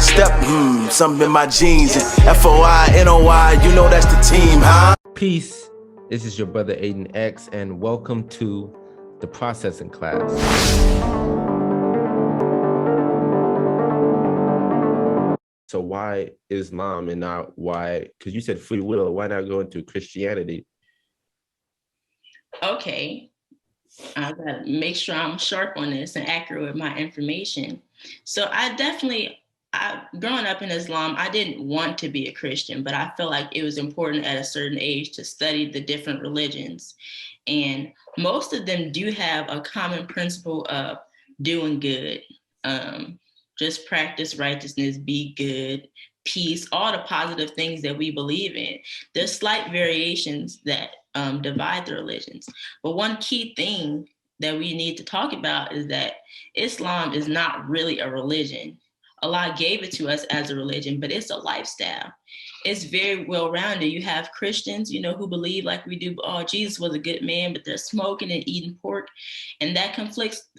step, something in my jeans. FOI, you know that's the team, huh? Peace. This is your brother Aidan X, and welcome to the processing class. So why Islam and not why, because you said free will, why not go into Christianity? Okay, I gotta make sure I'm sharp on this and accurate with my information. So growing up in Islam, I didn't want to be a Christian, but I felt like it was important at a certain age to study the different religions. And most of them do have a common principle of doing good. Just practice righteousness, be good, peace, all the positive things that we believe in. There's slight variations that divide the religions. But one key thing that we need to talk about is that Islam is not really a religion. Allah gave it to us as a religion, but it's a lifestyle. It's very well-rounded. You have Christians, who believe like we do, oh, Jesus was a good man, but they're smoking and eating pork. And that conflicts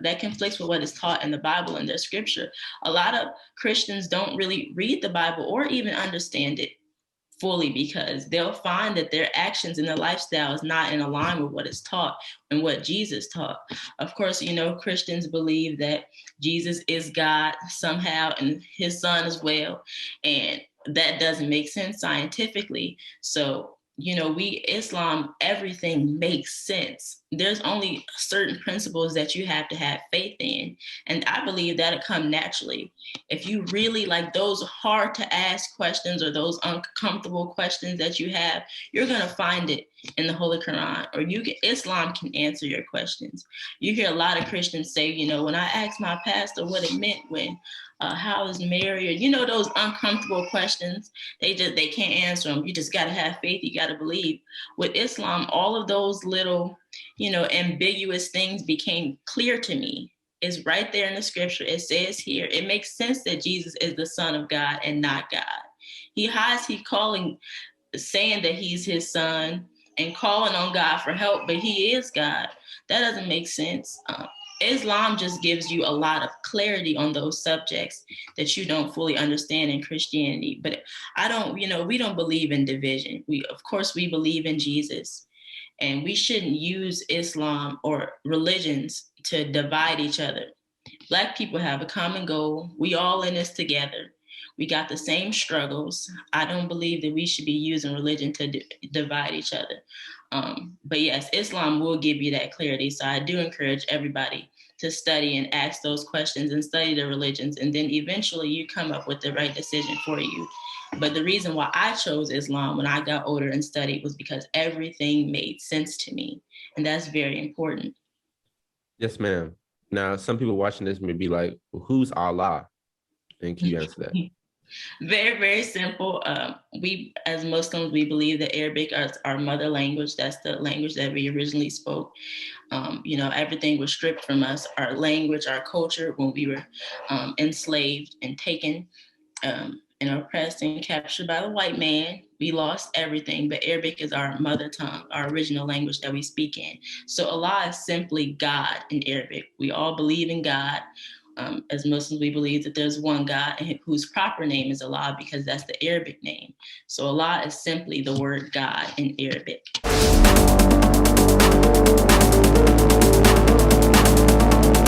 that conflicts with what is taught in the Bible and their scripture. A lot of Christians don't really read the Bible or even understand it fully because they'll find that their actions and their lifestyle is not in alignment with what is taught and what Jesus taught. Of course, Christians believe that Jesus is God somehow and his son as well. And that doesn't make sense scientifically. So, Islam, everything makes sense. There's only certain principles that you have to have faith in. And I believe that'll come naturally. If you really like those hard to ask questions or those uncomfortable questions that you have, you're going to find it in the Holy Quran, or Islam can answer your questions. You hear a lot of Christians say, when I asked my pastor what it meant when, how is Mary, or, those uncomfortable questions, they can't answer them. You just got to have faith. You got to believe. With Islam, all of those little, ambiguous things became clear to me. It's right there in the scripture. It says here, it makes sense that Jesus is the Son of God and not God. Saying that he's his son and calling on God for help, but he is God. That doesn't make sense. Islam just gives you a lot of clarity on those subjects that you don't fully understand in Christianity. But we don't believe in division. Of course, we believe in Jesus, and we shouldn't use Islam or religions to divide each other. Black people have a common goal. We all in this together. We got the same struggles. I don't believe that we should be using religion to divide each other. But yes, Islam will give you that clarity. So I do encourage everybody to study and ask those questions and study the religions. And then eventually you come up with the right decision for you. But the reason why I chose Islam when I got older and studied was because everything made sense to me. And that's very important. Yes, ma'am. Now, some people watching this may be like, well, who's Allah? And can you answer that? Very, very simple. We, as Muslims, we believe that Arabic is our mother language. That's the language that we originally spoke. Everything was stripped from us, our language, our culture, when we were enslaved and taken and oppressed and captured by the white man. We lost everything, but Arabic is our mother tongue, our original language that we speak in. So Allah is simply God in Arabic. We all believe in God. As Muslims, we believe that there's one God whose proper name is Allah because that's the Arabic name. So Allah is simply the word God in Arabic.